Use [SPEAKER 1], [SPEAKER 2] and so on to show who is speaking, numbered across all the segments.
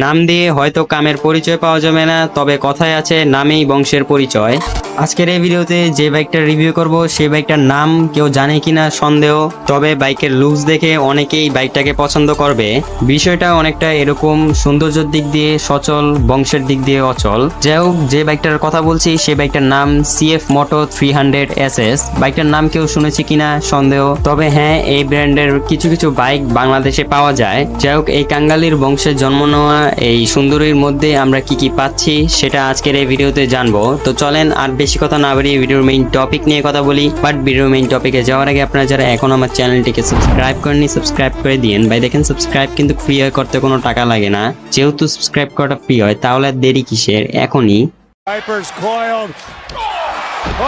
[SPEAKER 1] নাম দিয়ে হয়তো কামের পরিচয় পাওয়া যাবে না, তবে কথায় আছে নামেই বংশের পরিচয়। আজকের এই ভিডিওতে যে বাইকটা রিভিউ করব সেই বাইকটার নাম কেউ জানে কিনা সন্দেহ, তবে বাইকের লুকস দেখে অনেকেই বাইকটাকে পছন্দ করবে। বিষয়টা অনেকটা এরকম, সৌন্দর্যের দিক দিয়ে সচল, বংশের দিক দিয়ে অচল। যাই হোক, যে বাইকটার কথা বলছি সেই বাইকটার নাম CF Moto 300 SS। বাইকটার নাম কেউ শুনেছে কিনা সন্দেহ, তবে হ্যাঁ, এই ব্র্যান্ডের কিছু কিছু বাইক বাংলাদেশে পাওয়া যায়। যাই হোক, এই কাঙ্গালির বংশের জন্ম নেওয়া এই সুন্দরীর মধ্যে আমরা কি কি পাচ্ছি সেটা আজকের এই ভিডিওতে জানবো। তো চলেন আর বেশি কথা না বাড়িয়ে ভিডিওর মেইন টপিক নিয়ে কথা বলি। বাট ভিডিওর মেইন টপিকে যাওয়ার আগে আপনারা যারা এখন আমার চ্যানেলটিকে সাবস্ক্রাইব করেননি, সাবস্ক্রাইব করে দিন ভাই। দেখেন, সাবস্ক্রাইব কিন্তু ফ্রি হয়, করতে কোনো টাকা লাগে না। যেহেতু সাবস্ক্রাইব করাটা ফ্রি হয়, তাহলে আর দেরি কিসের, এখনই।
[SPEAKER 2] Vipers coiled.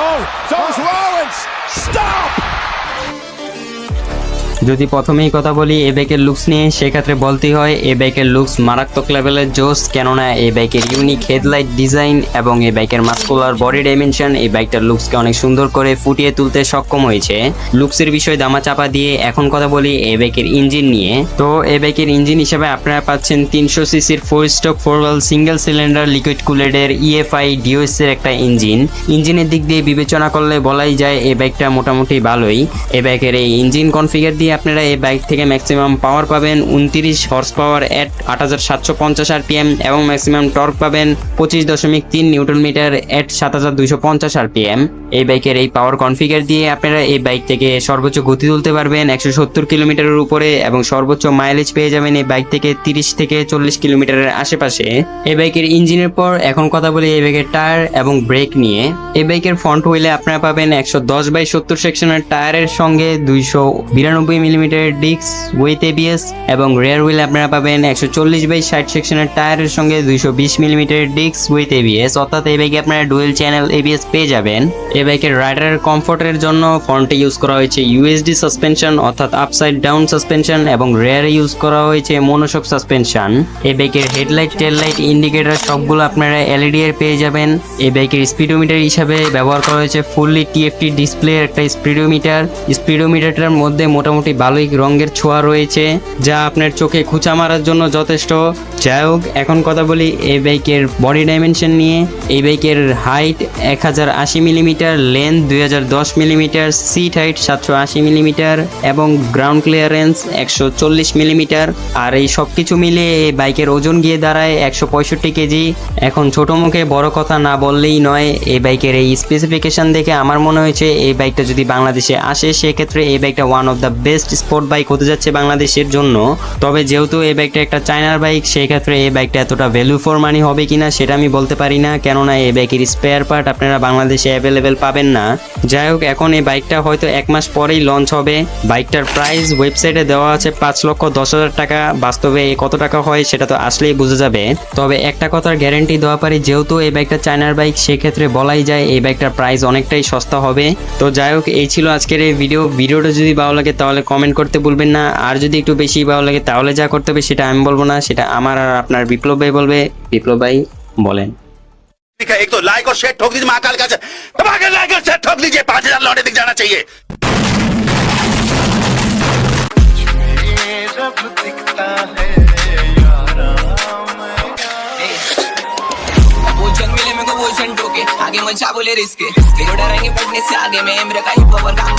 [SPEAKER 2] Oh, Jones Rollins, stop!
[SPEAKER 1] যদি প্রথমেই কথা বলি এই বাইকের লুকস নিয়ে, সেক্ষেত্রে বলতেই হয় এই বাইকের লুকস মারাত্মক লেভেলের জোস। কেননা এই বাইকের ইউনিক হেডলাইট ডিজাইন এবং এই বাইকের মাস্কুলার বডি ডাইমেনশন এই বাইকটার লুকসকে অনেক সুন্দর করে ফুটিয়ে তুলতে সক্ষম হয়েছে। লুকসের বিষয়ে দামা চাপা দিয়ে এখন কথা বলি এই বাইকের ইঞ্জিন নিয়ে। তো এই বাইকের ইঞ্জিন হিসেবে আপনারা পাচ্ছেন 300 সিসির 4 stroke 4 valve single cylinder liquid কুলেডের EFI DOS এর একটা ইঞ্জিন। ইঞ্জিনের দিক দিয়ে বিবেচনা করলে বলাই যায় এই বাইকটা মোটামুটি ভালোই। এই বাইকের এই ইঞ্জিন কনফিগার দিয়ে আপনারা এই বাইক থেকে ম্যাক্সিমাম পাওয়ার পাবেন 29 হর্স পাওয়ার এট 8750 RPM এবং ম্যাক্সিমাম টর্ক পাবেন 25.3 নিউটন মিটার এট 7250 RPM। এই বাইকের এই পাওয়ার কনফিগার দিয়ে আপনারা এই বাইক থেকে সর্বোচ্চ গতি তুলতে পারবেন 170 কিলোমিটারের উপরে এবং সর্বোচ্চ মাইলেজ পেয়ে যাবেন এই বাইক থেকে 30 থেকে 40 কিলোমিটারের আশেপাশে। এই বাইকের ইঞ্জিনের পর এখন কথা বলি এই বাইকের টায়ার এবং ব্রেক নিয়ে। এই বাইকের ফ্রন্ট হুইলে আপনারা পাবেন 110/70 সেকশনের টায়ারের সঙ্গে 292 মিলিমিটারের ডিস্ক উইথ ABS এবং রিয়ার হুইলে আপনারা পাবেন 140/60 সেকশনের টায়ারের সঙ্গে 220 মিলিমিটারের ডিস্ক উইথ ABS। অর্থাৎ এই বাইকে আপনারা ডুয়েল চ্যানেল ABS পেয়ে যাবেন। এই বাইকের রাইডারের কমফোর্টের জন্য ফ্রন্টে ইউজ করা হয়েছে USD সাসপেনশন অর্থাৎ আপসাইড ডাউন সাসপেনশন এবং রিয়ারে ইউজ করা হয়েছে মনোশক সাসপেনশন। এই বাইকের হেডলাইট, টেল লাইট, ইন্ডিকেটর সবগুলো আপনারা LED এর পেয়ে যাবেন। এই বাইকের স্পিডোমিটার হিসাবে ব্যবহার করা হয়েছে ফুললি TFT ডিসপ্লে একটা স্পিডোমিটার। স্পিডোমিটারটার মধ্যে মোটামুটি ভালোই রঙের ছোঁয়া রয়েছে, যা আপনার চোখে খুঁচা মারার জন্য যথেষ্ট। যাই হোক, এখন কথা বলি এই বাইকের বডি ডাইমেনশন নিয়ে। এই বাইকের height 1080 millimetre, length 2010 millimetre, seat height 780 millimetre এবং গ্রাউন্ড ক্লিয়ারেন্স 140 মিলিমিটার। আর এই সব কিছু মিলিয়ে এই বাইকের ওজন গিয়ে দাঁড়ায় 165 কেজি। এখন ছোট মুখে বড় কথা না বললেই নয়, এই বাইকের এই স্পেসিফিকেশন দেখে আমার মনে হয়েছে এই বাইকটা যদি বাংলাদেশে আসে সেক্ষেত্রে এই বাইকটা one of the best sport bike হতে যাচ্ছে বাংলাদেশের জন্য। তবে যেহেতু এই বাইকটা একটা চায়নার বাইক, সেই ক্ষেত্রে এই বাইকটা এতটা ভ্যালু ফর মানি হবে কিনা সেটা আমি বলতে পারি না, কেননা এই বাইকের স্পেয়ার পার্ট আপনারা বাংলাদেশে অ্যাভেলেবেল পাবেন না। যাই হোক, এখন এই বাইকটা হয়তো 1 মাস পরেই লঞ্চ হবে। বাইকটার প্রাইস ওয়েবসাইটে দেওয়া আছে 5,10,000 টাকা। বাস্তবে কত টাকা হয় সেটা তো আসলেই বোঝা যাবে। তবে একটা কথার গ্যারান্টি দেওয়া পারি, যেহেতু এই বাইকটা চায়নার বাইক, সেক্ষেত্রে বলাই যায় এই বাইকটার প্রাইস অনেকটাই সস্তা হবে। তো যাই হোক, এই ছিল আজকের এই ভিডিওটা যদি ভালো লাগে তাহলে কমেন্ট করতে ভুলবেন না। আর যদি একটু বেশি ভালো লাগে তাহলে যা করতে হবে সেটা আমি বলবো না, সেটা আমার আর আপনার বিপ্লব ভাই বলবে। বিপ্লব ভাই বলেন।
[SPEAKER 3] एक तो लाइक और शेयर ठोक दीजिए, महाकाल का धमाके लाइक और शेयर ठोक दीजिए, 5,000 लौटे दिख जाना चाहिए।
[SPEAKER 4] आगे मचा बोले रिस्क डरेंगे पढ़ने से आगे में काम